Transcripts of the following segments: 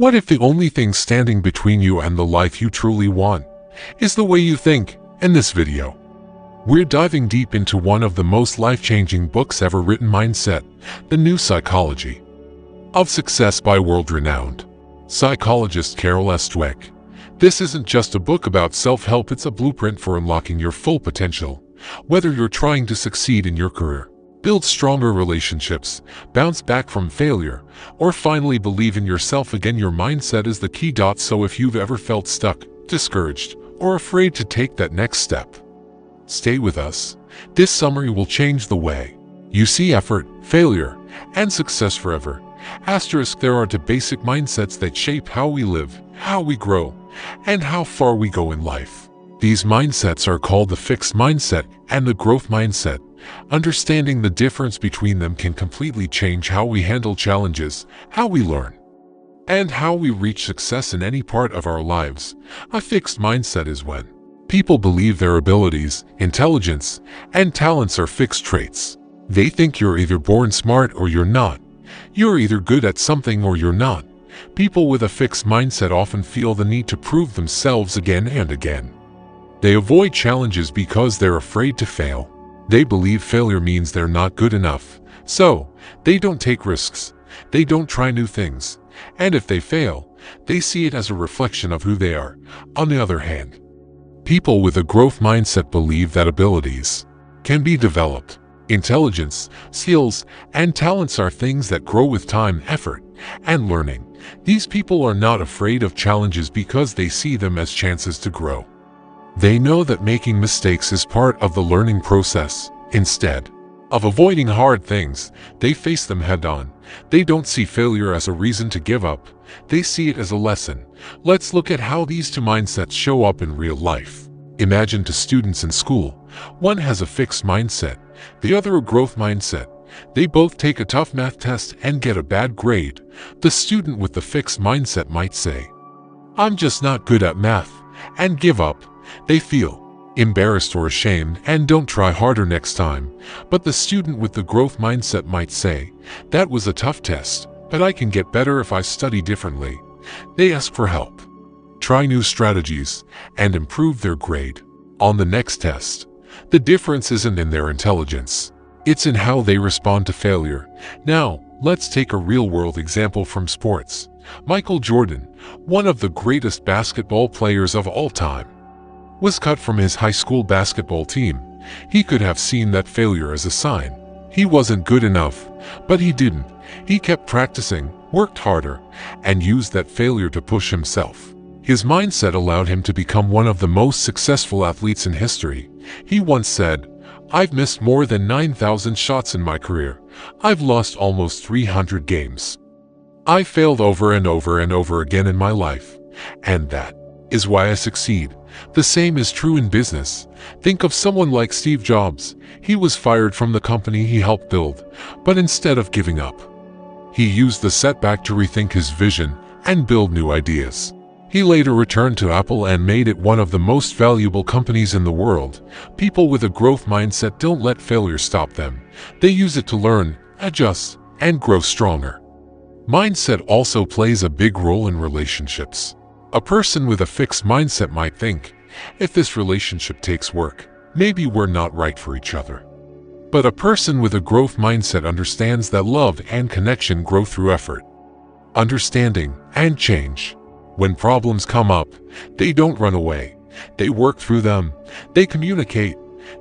What if the only thing standing between you and the life you truly want is the way you think? In this video, we're diving deep into one of the most life-changing books ever written, Mindset, The New Psychology of Success by world-renowned psychologist Carol S. Dweck. This isn't just a book about self-help, it's a blueprint for unlocking your full potential. Whether you're trying to succeed in your career, build stronger relationships, bounce back from failure, or finally believe in yourself again, your mindset is the key. So if you've ever felt stuck, discouraged, or afraid to take that next step, stay with us. This summary will change the way you see effort, failure, and success forever. There are two basic mindsets that shape how we live, how we grow, and how far we go in life. These mindsets are called the fixed mindset and the growth mindset. Understanding the difference between them can completely change how we handle challenges, how we learn, and how we reach success in any part of our lives. A fixed mindset is when people believe their abilities, intelligence, and talents are fixed traits. They think you're either born smart or you're not. You're either good at something or you're not. People with a fixed mindset often feel the need to prove themselves again and again. They avoid challenges because they're afraid to fail. They believe failure means they're not good enough, so they don't take risks. They don't try new things, and if they fail, they see it as a reflection of who they are. On the other hand, people with a growth mindset believe that abilities can be developed. Intelligence, skills, and talents are things that grow with time, effort, and learning. These people are not afraid of challenges because they see them as chances to grow. They know that making mistakes is part of the learning process. Instead of avoiding hard things, they face them head-on. They don't see failure as a reason to give up. They see it as a lesson. Let's look at how these two mindsets show up in real life. Imagine two students in school. One has a fixed mindset, the other a growth mindset. They both take a tough math test and get a bad grade. The student with the fixed mindset might say, "I'm just not good at math," and give up. They feel embarrassed or ashamed and don't try harder next time. But the student with the growth mindset might say, "That was a tough test, but I can get better if I study differently." They ask for help, try new strategies, and improve their grade on the next test. The difference isn't in their intelligence, it's in how they respond to failure. Now, let's take a real-world example from sports. Michael Jordan, one of the greatest basketball players of all time, was cut from his high school basketball team. He could have seen that failure as a sign. He wasn't good enough, but he didn't. He kept practicing, worked harder, and used that failure to push himself. His mindset allowed him to become one of the most successful athletes in history. He once said, "I've missed more than 9,000 shots in my career. I've lost almost 300 games. I failed over and over and over again in my life, and that is why I succeed." The same is true in business. Think of someone like Steve Jobs. He was fired from the company he helped build, but instead of giving up, he used the setback to rethink his vision and build new ideas. He later returned to Apple and made it one of the most valuable companies in the world. People with a growth mindset don't let failure stop them. They use it to learn, adjust, and grow stronger. Mindset also plays a big role in relationships. A person with a fixed mindset might think, "If this relationship takes work, maybe we're not right for each other." But a person with a growth mindset understands that love and connection grow through effort, understanding, and change. When problems come up, they don't run away. They work through them. They communicate.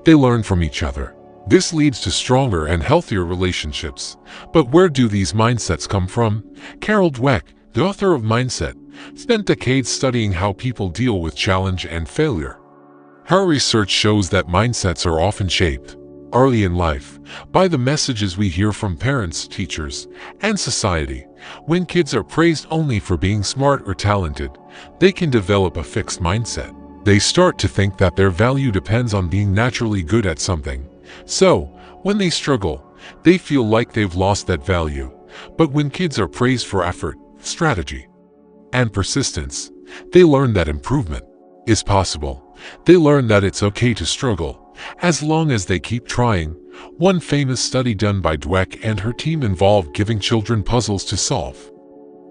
They learn from each other. This leads to stronger and healthier relationships. But where do these mindsets come from? Carol Dweck, the author of Mindset, spent decades studying how people deal with challenge and failure. Her research shows that mindsets are often shaped early in life by the messages we hear from parents, teachers, and society. When kids are praised only for being smart or talented, they can develop a fixed mindset. They start to think that their value depends on being naturally good at something. So, when they struggle, they feel like they've lost that value. But when kids are praised for effort, strategy, and persistence, they learn that improvement is possible. They learn that it's okay to struggle, as long as they keep trying. One famous study done by Dweck and her team involved giving children puzzles to solve.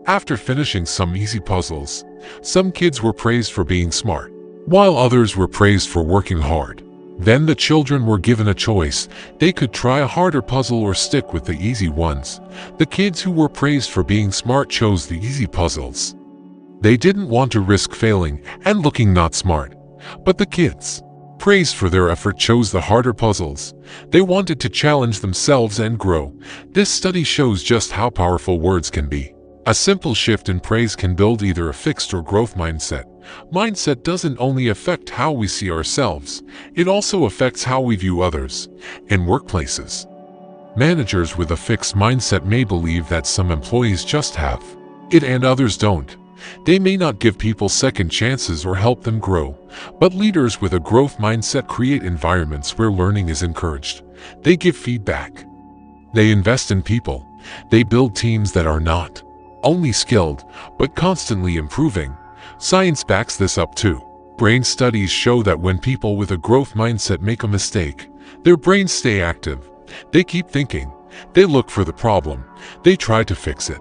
After finishing some easy puzzles, some kids were praised for being smart, while others were praised for working hard. Then the children were given a choice. They could try a harder puzzle or stick with the easy ones. The kids who were praised for being smart chose the easy puzzles. They didn't want to risk failing and looking not smart. But the kids, praised for their effort, chose the harder puzzles. They wanted to challenge themselves and grow. This study shows just how powerful words can be. A simple shift in praise can build either a fixed or growth mindset. Mindset doesn't only affect how we see ourselves, it also affects how we view others. In workplaces, managers with a fixed mindset may believe that some employees just have it and others don't. They may not give people second chances or help them grow, but leaders with a growth mindset create environments where learning is encouraged. They give feedback. They invest in people. They build teams that are not only skilled, but constantly improving. Science backs this up too. Brain studies show that when people with a growth mindset make a mistake, their brains stay active. They keep thinking. They look for the problem. They try to fix it.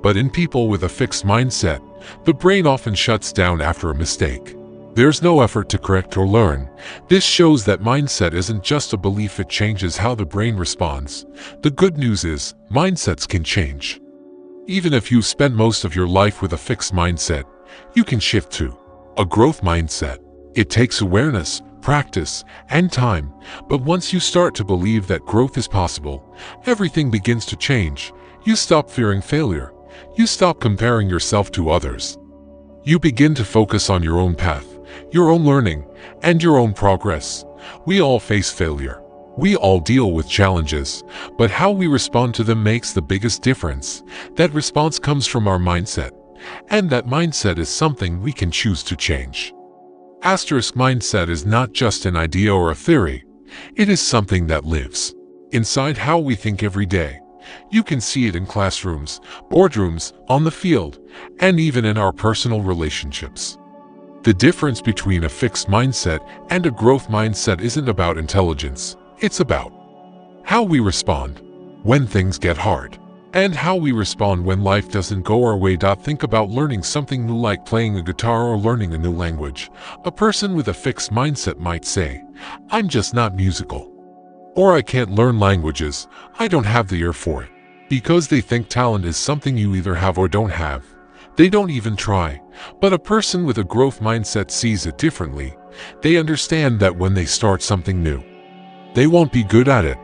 But in people with a fixed mindset, the brain often shuts down after a mistake. There's no effort to correct or learn. This shows that mindset isn't just a belief, it changes how the brain responds. The good news is, mindsets can change. Even if you spend most of your life with a fixed mindset, you can shift to a growth mindset. It takes awareness, practice, and time, but once you start to believe that growth is possible, everything begins to change. You stop fearing failure. You stop comparing yourself to others. You begin to focus on your own path, your own learning, and your own progress. We all face failure. We all deal with challenges, but how we respond to them makes the biggest difference. That response comes from our mindset, and that mindset is something we can choose to change. Mindset is not just an idea or a theory. It is something that lives inside how we think every day. You can see it in classrooms, boardrooms, on the field, and even in our personal relationships. The difference between a fixed mindset and a growth mindset isn't about intelligence. It's about how we respond when things get hard, and how we respond when life doesn't go our way. Think about learning something new, like playing a guitar or learning a new language. A person with a fixed mindset might say, "I'm just not musical." Or "I can't learn languages, I don't have the ear for it." Because they think talent is something you either have or don't have. They don't even try. But a person with a growth mindset sees it differently. They understand that when they start something new, they won't be good at it,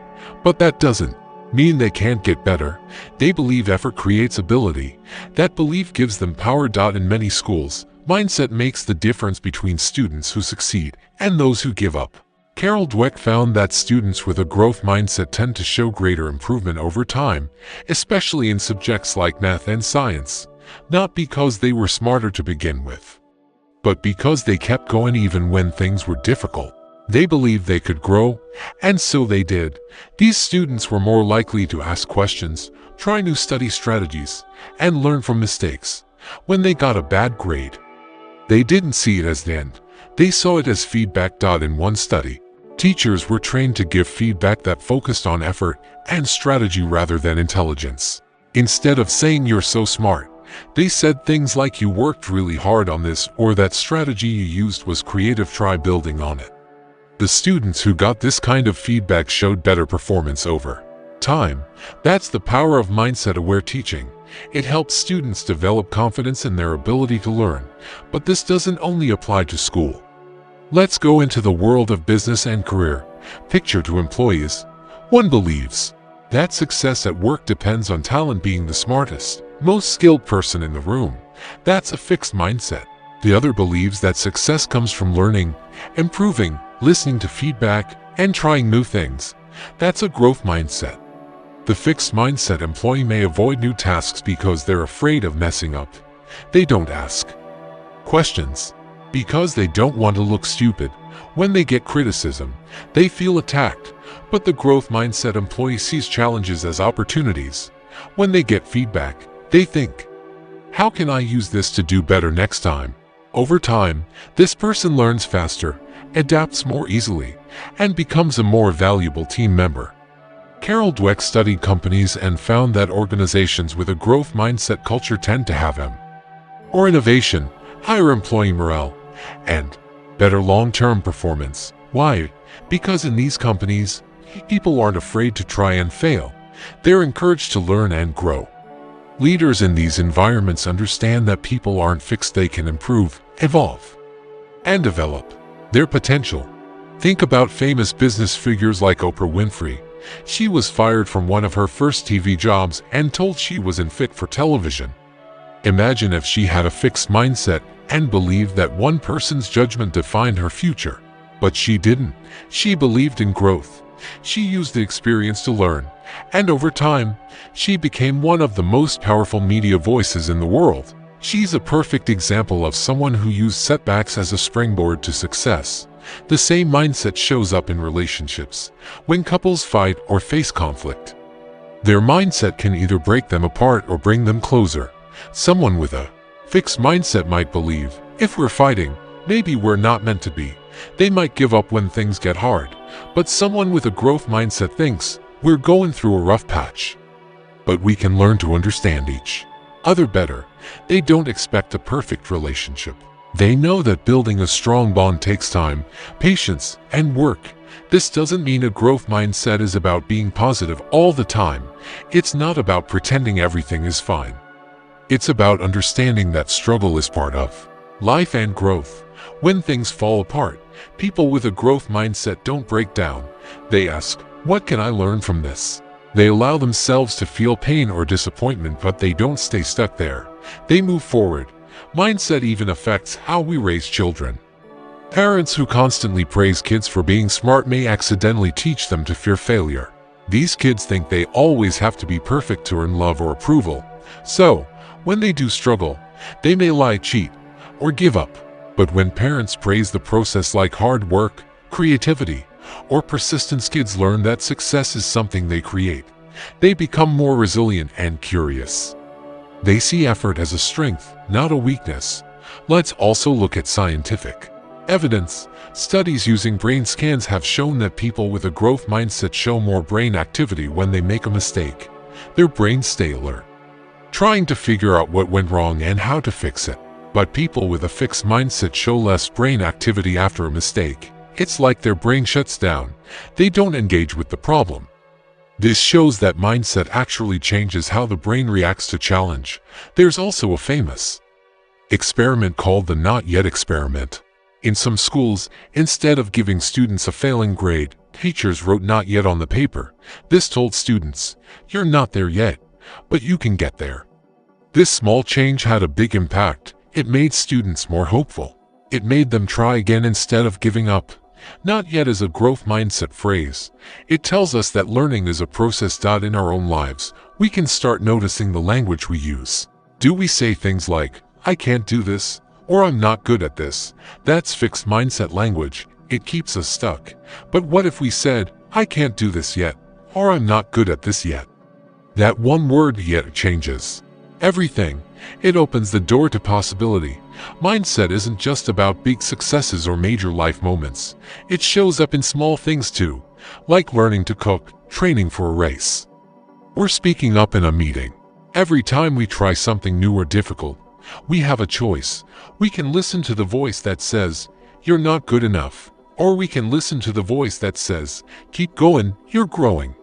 but that doesn't mean they can't get better. They believe effort creates ability. That belief gives them power. In many schools, mindset makes the difference between students who succeed and those who give up. Dweck found that students with a growth mindset tend to show greater improvement over time, especially in subjects like math and science, not because they were smarter to begin with, but because they kept going even when things were difficult. They believed they could grow, and so they did. These students were more likely to ask questions, try new study strategies, and learn from mistakes. When they got a bad grade, they didn't see it as the end. They saw it as feedback. In one study, teachers were trained to give feedback that focused on effort and strategy rather than intelligence. Instead of saying "you're so smart," they said things like "you worked really hard on this," or "that strategy you used was creative, try building on it." The students who got this kind of feedback showed better performance over time. That's the power of mindset-aware teaching. It helps students develop confidence in their ability to learn. But this doesn't only apply to school. Let's go into the world of business and career. Picture two employees. One believes that success at work depends on talent, being the smartest, most skilled person in the room. That's a fixed mindset. The other believes that success comes from learning, improving, listening to feedback, and trying new things. That's a growth mindset. The fixed mindset employee may avoid new tasks because they're afraid of messing up. They don't ask questions because they don't want to look stupid. When they get criticism, they feel attacked. But the growth mindset employee sees challenges as opportunities. When they get feedback, they think, "How can I use this to do better next time?" Over time, this person learns faster, adapts more easily, and becomes a more valuable team member. Dweck studied companies and found that organizations with a growth mindset culture tend to have or innovation, higher employee morale, and better long-term performance. Why? Because in these companies, people aren't afraid to try and fail. They're encouraged to learn and grow. Leaders in these environments understand that people aren't fixed. They can improve, evolve, and develop their potential. Think about famous business figures like Oprah Winfrey. She was fired from one of her first TV jobs and told she wasn't fit for television. Imagine if she had a fixed mindset and believed that one person's judgment defined her future. But she didn't. She believed in growth. She used the experience to learn, and over time, she became one of the most powerful media voices in the world. She's a perfect example of someone who used setbacks as a springboard to success. The same mindset shows up in relationships. When couples fight or face conflict, their mindset can either break them apart or bring them closer. Someone with a fixed mindset might believe, if we're fighting, maybe we're not meant to be. They might give up when things get hard. But someone with a growth mindset thinks, we're going through a rough patch, but we can learn to understand each other better. They don't expect a perfect relationship. They know that building a strong bond takes time, patience, and work. This doesn't mean a growth mindset is about being positive all the time. It's not about pretending everything is fine. It's about understanding that struggle is part of life and growth. When things fall apart, people with a growth mindset don't break down. They ask, what can I learn from this? They allow themselves to feel pain or disappointment, but they don't stay stuck there. They move forward. Mindset even affects how we raise children. Parents who constantly praise kids for being smart may accidentally teach them to fear failure. These kids think they always have to be perfect to earn love or approval. So, when they do struggle, they may lie, cheat, or give up. But when parents praise the process like hard work, creativity, or persistence, kids learn that success is something they create. They become more resilient and curious. They see effort as a strength, not a weakness. Let's also look at scientific evidence. Studies using brain scans have shown that people with a growth mindset show more brain activity when they make a mistake. Their brains stay alert, trying to figure out what went wrong and how to fix it. But people with a fixed mindset show less brain activity after a mistake. It's like their brain shuts down. They don't engage with the problem. This shows that mindset actually changes how the brain reacts to challenge. There's also a famous experiment called the not yet experiment. In some schools, instead of giving students a failing grade, teachers wrote not yet on the paper. This told students, you're not there yet, but you can get there. This small change had a big impact. It made students more hopeful. It made them try again instead of giving up. Not yet is a growth mindset phrase. It tells us that learning is a process. In our own lives, we can start noticing the language we use. Do we say things like, I can't do this, or I'm not good at this? That's fixed mindset language. It keeps us stuck. But what if we said, I can't do this yet, or I'm not good at this yet? That one word yet changes everything. It opens the door to possibility. Mindset isn't just about big successes or major life moments. It shows up in small things too, like learning to cook, training for a race, or speaking up in a meeting. Every time we try something new or difficult, we have a choice. We can listen to the voice that says, you're not good enough, or we can listen to the voice that says, keep going, you're growing.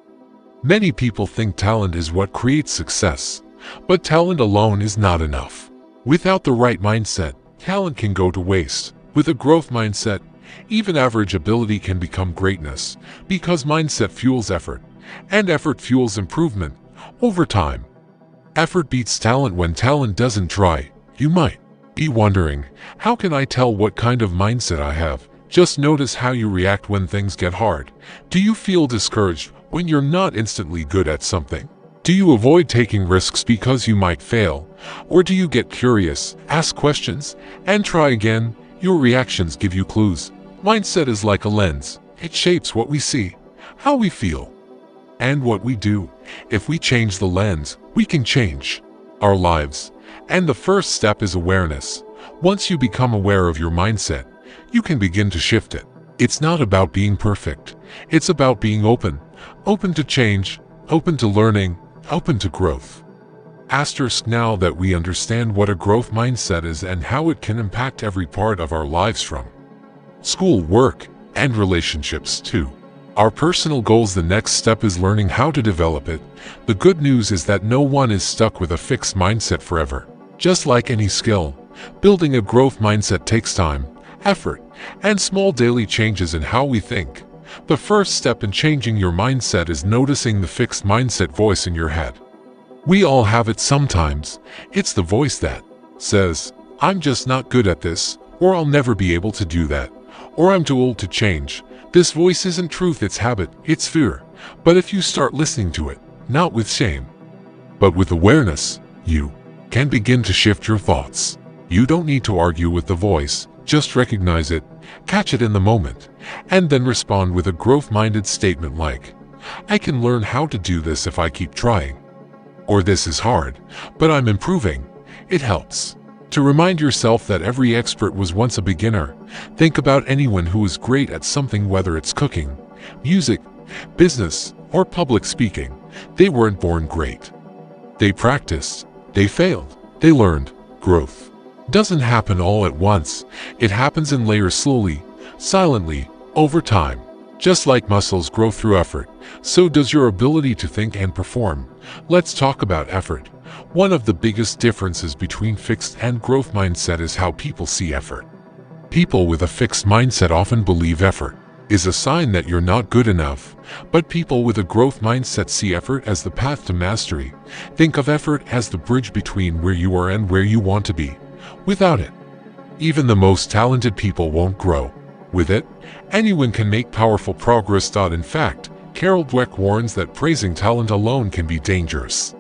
Many people think talent is what creates success. But talent alone is not enough. Without the right mindset, talent can go to waste. With a growth mindset, even average ability can become greatness, because mindset fuels effort, and effort fuels improvement over time. Effort beats talent when talent doesn't try. You might be wondering, how can I tell what kind of mindset I have? Just notice how you react when things get hard. Do you feel discouraged when you're not instantly good at something? Do you avoid taking risks because you might fail? Or do you get curious, ask questions, and try again? Your reactions give you clues. Mindset is like a lens. It shapes what we see, how we feel, and what we do. If we change the lens, we can change our lives. And the first step is awareness. Once you become aware of your mindset, you can begin to shift it. It's not about being perfect. It's about being open, open to change, open to learning, open to growth. Asterisk now that we understand what a growth mindset is and how it can impact every part of our lives from school, work, and relationships too. Our personal goals, the next step is learning how to develop it. The good news is that no one is stuck with a fixed mindset forever. Just like any skill, building a growth mindset takes time, effort, and small daily changes in how we think. The first step in changing your mindset is noticing the fixed mindset voice in your head. We all have it sometimes. It's the voice that says, "I'm just not good at this," or "I'll never be able to do that," or "I'm too old to change." This voice isn't truth, it's habit, it's fear. But if you start listening to it, not with shame, but with awareness, you can begin to shift your thoughts. You don't need to argue with the voice, just recognize it, catch it in the moment, and then respond with a growth-minded statement like, "I can learn how to do this if I keep trying." Or "This is hard, but I'm improving." It helps to remind yourself that every expert was once a beginner. Think about anyone who is great at something, whether it's cooking, music, business, or public speaking. They weren't born great. They practiced, they failed, they learned. Growth doesn't happen all at once. It happens in layers, slowly, silently, over time. Just like muscles grow through effort, so does your ability to think and perform. Let's talk about effort. One of the biggest differences between fixed and growth mindset is how people see effort. People with a fixed mindset often believe effort is a sign that you're not good enough, but people with a growth mindset see effort as the path to mastery. Think of effort as the bridge between where you are and where you want to be. Without it, even the most talented people won't grow. With it, anyone can make powerful progress. In fact, Dweck warns that praising talent alone can be dangerous.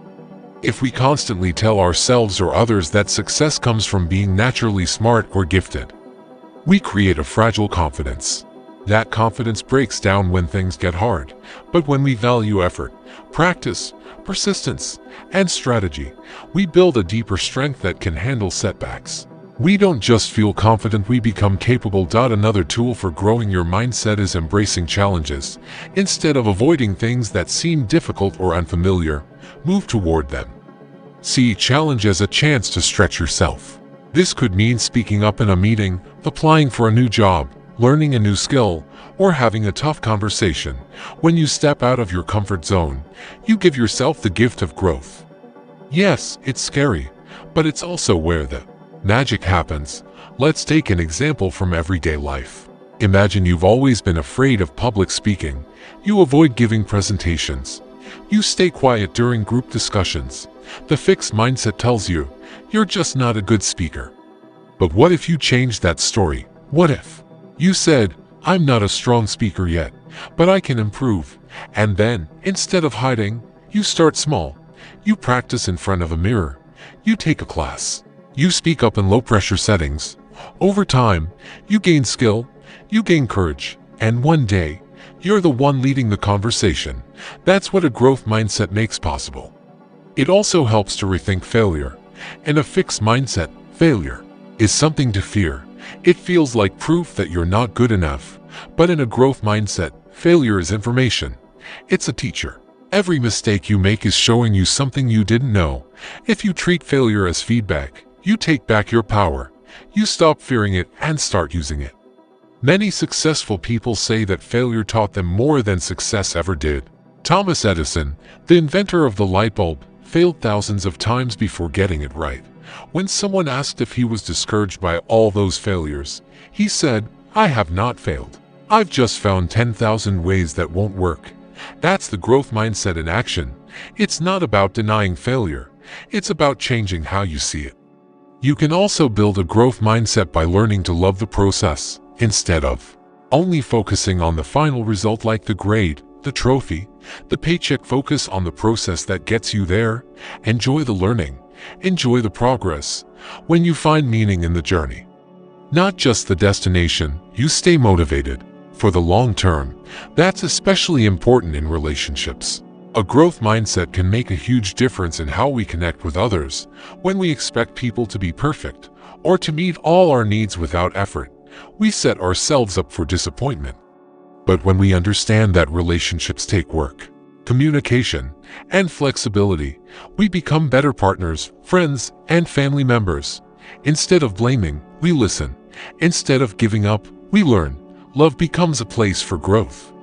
If we constantly tell ourselves or others that success comes from being naturally smart or gifted, we create a fragile confidence. That confidence breaks down when things get hard. But when we value effort, practice, persistence, and strategy, we build a deeper strength that can handle setbacks. We don't just feel confident, we become capable. Another tool for growing your mindset is embracing challenges. Instead of avoiding things that seem difficult or unfamiliar, move toward them. See challenge as a chance to stretch yourself. This could mean speaking up in a meeting, applying for a new job, learning a new skill, or having a tough conversation. When you step out of your comfort zone, you give yourself the gift of growth. Yes, it's scary, but it's also where the magic happens. Let's take an example from everyday life. Imagine you've always been afraid of public speaking. You avoid giving presentations. You stay quiet during group discussions. The fixed mindset tells you, you're just not a good speaker. But what if you changed that story? What if you said, "I'm not a strong speaker yet, but I can improve"? And then, instead of hiding, you start small. You practice in front of a mirror. You take a class. You speak up in low-pressure settings. Over time, you gain skill, you gain courage, and one day, you're the one leading the conversation. That's what a growth mindset makes possible. It also helps to rethink failure. In a fixed mindset, failure is something to fear. It feels like proof that you're not good enough. But in a growth mindset, failure is information. It's a teacher. Every mistake you make is showing you something you didn't know. If you treat failure as feedback, you take back your power. You stop fearing it and start using it. Many successful people say that failure taught them more than success ever did. Thomas Edison, the inventor of the light bulb, failed thousands of times before getting it right. When someone asked if he was discouraged by all those failures, he said, "I have not failed. I've just found 10,000 ways that won't work." That's the growth mindset in action. It's not about denying failure. It's about changing how you see it. You can also build a growth mindset by learning to love the process, instead of only focusing on the final result like the grade, the trophy, the paycheck. Focus on the process that gets you there. Enjoy the learning. Enjoy the progress. When you find meaning in the journey, not just the destination, you stay motivated for the long term. That's especially important in relationships. A growth mindset can make a huge difference in how we connect with others. When we expect people to be perfect or to meet all our needs without effort, we set ourselves up for disappointment. But when we understand that relationships take work, communication, and flexibility, we become better partners, friends, and family members. Instead of blaming, we listen. Instead of giving up, we learn. Love becomes a place for growth,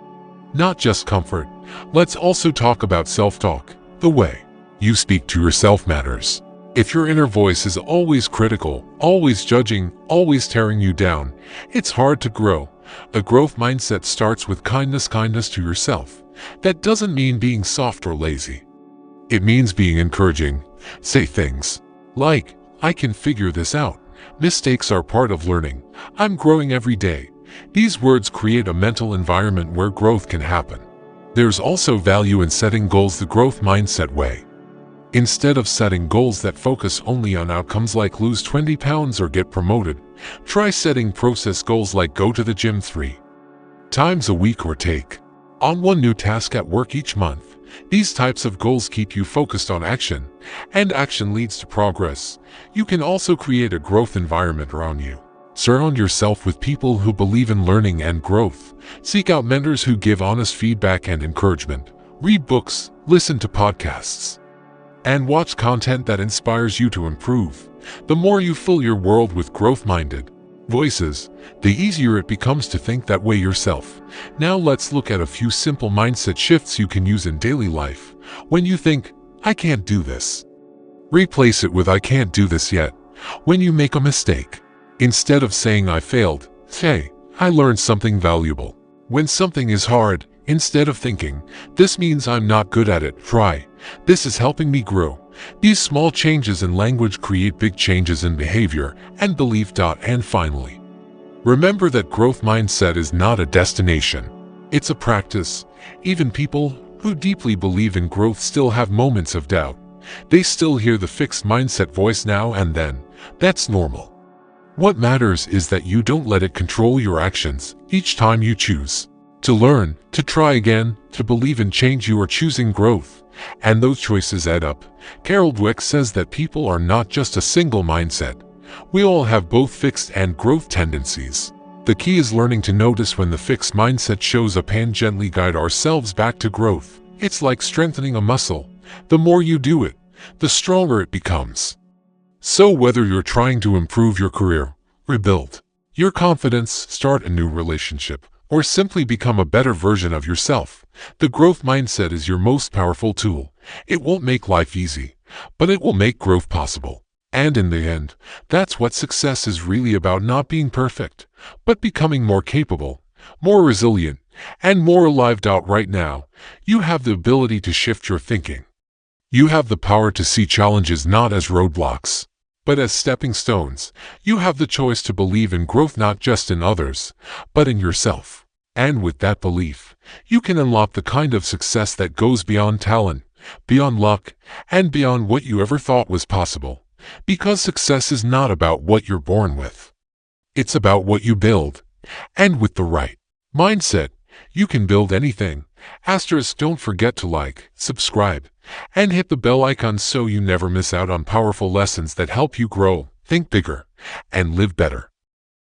not just comfort. Let's also talk about self-talk. The way you speak to yourself matters. If your inner voice is always critical, always judging, always tearing you down, it's hard to grow. A growth mindset starts with kindness to yourself. That doesn't mean being soft or lazy. It means being encouraging. Say things like, "I can figure this out. Mistakes are part of learning. I'm growing every day." These words create a mental environment where growth can happen. There's also value in setting goals the growth mindset way. Instead of setting goals that focus only on outcomes like lose 20 pounds or get promoted, try setting process goals like go to the gym 3 times a week or take on one new task at work each month. These types of goals keep you focused on action, and action leads to progress. You can also create a growth environment around you. Surround yourself with people who believe in learning and growth. Seek out mentors who give honest feedback and encouragement. Read books, listen to podcasts, and watch content that inspires you to improve. The more you fill your world with growth-minded voices, the easier it becomes to think that way yourself. Now let's look at a few simple mindset shifts you can use in daily life. When you think, "I can't do this," replace it with "I can't do this yet." When you make a mistake, instead of saying "I failed," say, "I learned something valuable." When something is hard, instead of thinking, "This means I'm not good at it," try, "This is helping me grow." These small changes in language create big changes in behavior and belief. And finally, remember that growth mindset is not a destination. It's a practice. Even people who deeply believe in growth still have moments of doubt. They still hear the fixed mindset voice now and then. That's normal. What matters is that you don't let it control your actions. Each time you choose to learn, to try again, to believe in change, you are choosing growth. And those choices add up. Dweck says that people are not just a single mindset. We all have both fixed and growth tendencies. The key is learning to notice when the fixed mindset shows up and gently guide ourselves back to growth. It's like strengthening a muscle. The more you do it, the stronger it becomes. So whether you're trying to improve your career, rebuild your confidence, start a new relationship, or simply become a better version of yourself, the growth mindset is your most powerful tool. It won't make life easy, but it will make growth possible. And in the end, that's what success is really about: not being perfect, but becoming more capable, more resilient, and more alive. Right now, you have the ability to shift your thinking. You have the power to see challenges not as roadblocks, but as stepping stones. You have the choice to believe in growth not just in others, but in yourself. And with that belief, you can unlock the kind of success that goes beyond talent, beyond luck, and beyond what you ever thought was possible. Because success is not about what you're born with. It's about what you build. And with the right mindset, you can build anything. Don't forget to like, subscribe, and hit the bell icon so you never miss out on powerful lessons that help you grow, think bigger, and live better.